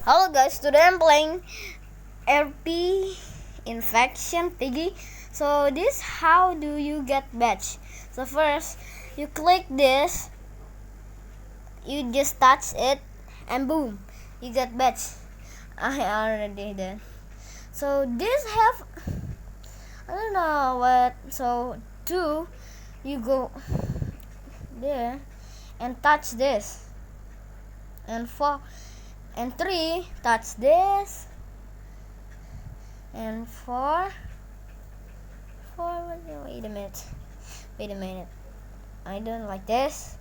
Hello guys, today I'm playing RP Infection Piggy. So this how do you get badge? So first you click this, you just touch it and boom, you get badge. I already did. So this have I don't know what. So 2 you go there and touch this, and 4 and 3 touch this, and 4 wait a minute, I don't like this,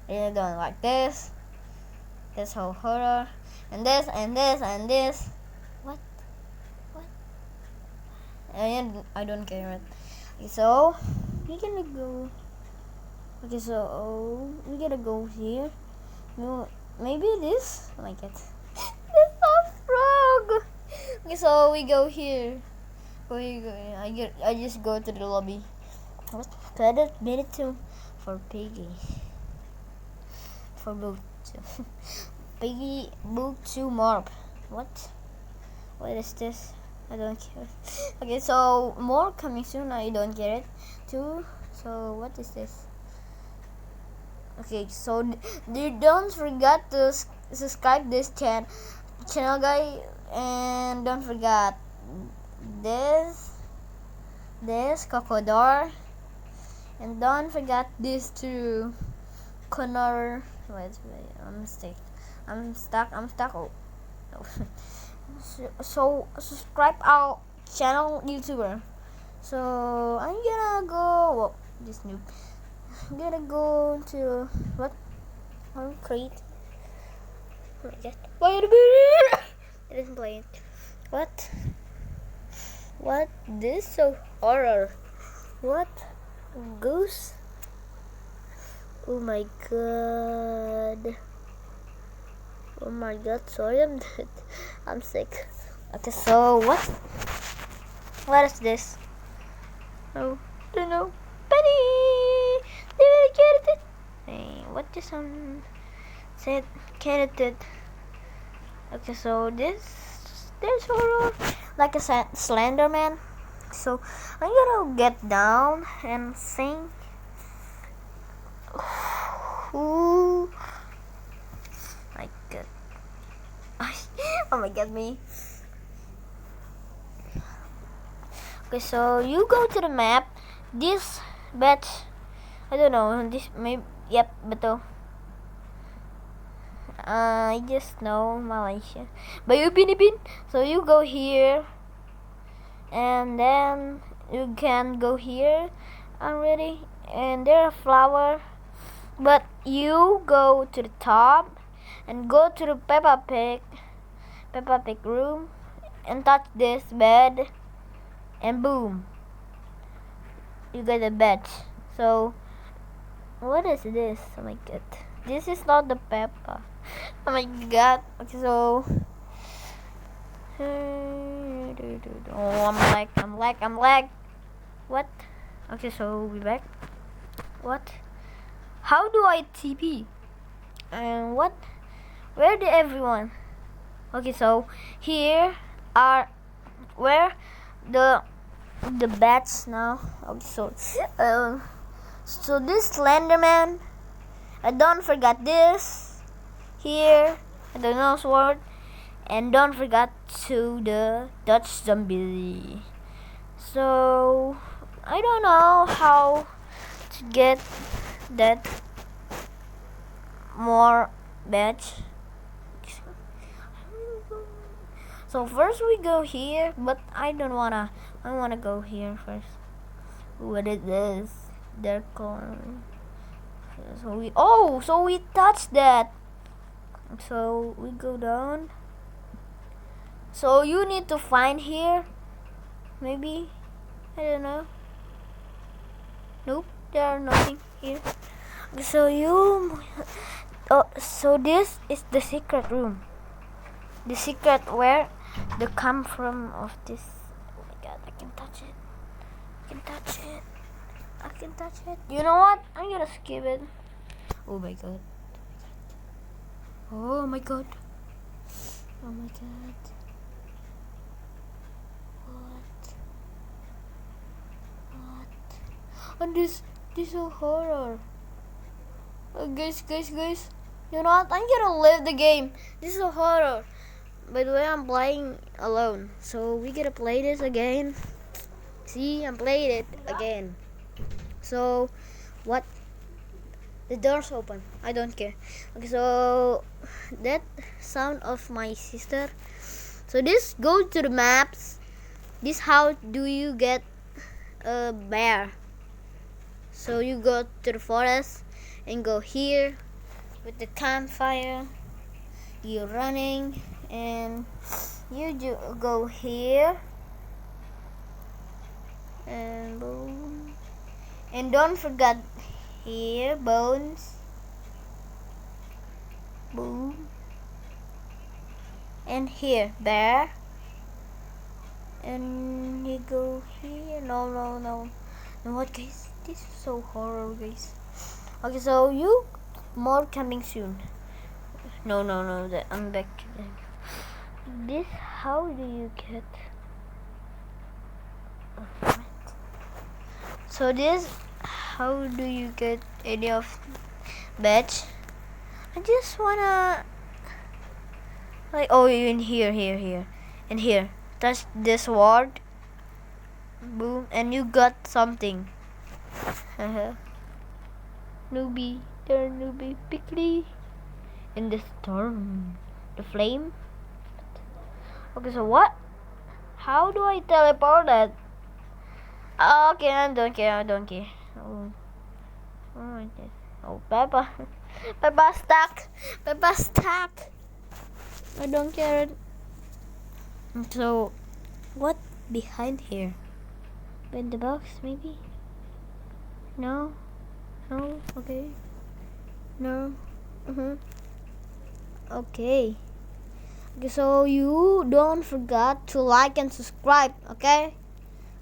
I don't like this, that's how horror, and this and this and this, what and I don't care it. Okay, so we're gonna go, okay, so we're gonna go here. No, maybe this, oh my god, this so strong. Okay, so we go here. I just go to the lobby. What? Credit minute 2 for Piggy. For book 2. Piggy book 2 Morp. What? What is this? I don't care. Okay, so more coming soon. I don't get it. 2. So what is this? Okay, so don't forget to subscribe this channel guy, and don't forget this crocodile, and don't forget this too, Connor. Wait, I'm stuck. Oh no. So subscribe our channel YouTuber. So I'm gonna go, well, this noob, I'm gonna go to what? I'm create. Oh my god. Wait a minute. It isn't playing. What? What? This so horror. What? Goose? Oh my god. Oh my god, sorry, I'm dead. I'm sick. Okay, so what? What is this? Oh, I don't know. Penny! Did I get it? Hey, what is said? Get it? Okay, so there's horror like a Slender Man. So I'm gonna get down and sing. Ooh, my god! Oh my god, me. Okay, so you go to the map. This bet, I don't know. This maybe, yep, betul. I just know Malaysia. Bayu Binibin. So you go here, and then you can go here already, and there are flower. But you go to the top and go to the Peppa Pig room and touch this bed, and boom, you get a bed. So what is this? Oh my god, this is not the Peppa. Oh my god. Okay, so oh, I'm lag. What? Okay, so we back. What? How do I TP? And what? Where did everyone? Okay, so here are where the bats now. Okay, so this Slenderman. Don't forget this here. The nose word. And don't forget to the Dutch zombie. So I don't know how to get that more badge. So first we go here, but I wanna go here first. What is this? They're calling. So we touch that. So we go down. So you need to find here. Maybe, I don't know. Nope, there are nothing here. So so this is the secret room. The secret where the come from of this. Oh my god, I can touch it. I can touch it. You know what? I'm gonna skip it. Oh my god. Oh my god. Oh my god. What? And this is a horror. Guys. You know what? I'm gonna leave the game. This is a horror. By the way, I'm playing alone. So we gotta play this again. See, I'm playing it again. So, what? The door's open. I don't care. Okay, so that sound of my sister. So this go to the maps. This how do you get a bear? So you go to the forest and go here with the campfire. You're running and you go here and boom. And don't forget here bones. Boom. And here bear. And you go here. No. What, guys? This is so horror, guys. Okay, so you more coming soon. No. I'm back. This how do you get? So this how do you get any of badge? I just wanna like in here and here. Touch this word. Boom, and you got something. Newbie, quickly in the storm, the flame. Okay, so what? How do I teleport that? Okay, I don't care. Oh, Peppa stuck. I don't care. So, what behind here? In the box, maybe? No. Okay. No. Okay. So you don't forget to like and subscribe. Okay.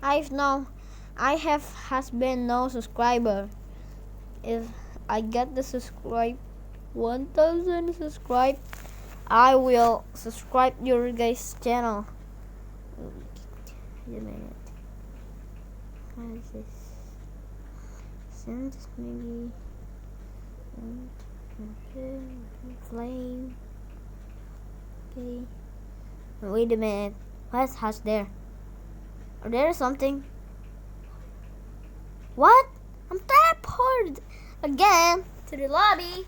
I have has been no subscriber. If I get the 1,000 subscribe, I will subscribe your guys' channel. Wait a minute. How is this? Send maybe. Okay. Flame. Okay. Wait a minute. What's hash there? Or there is something? What? I'm teleported again to the lobby.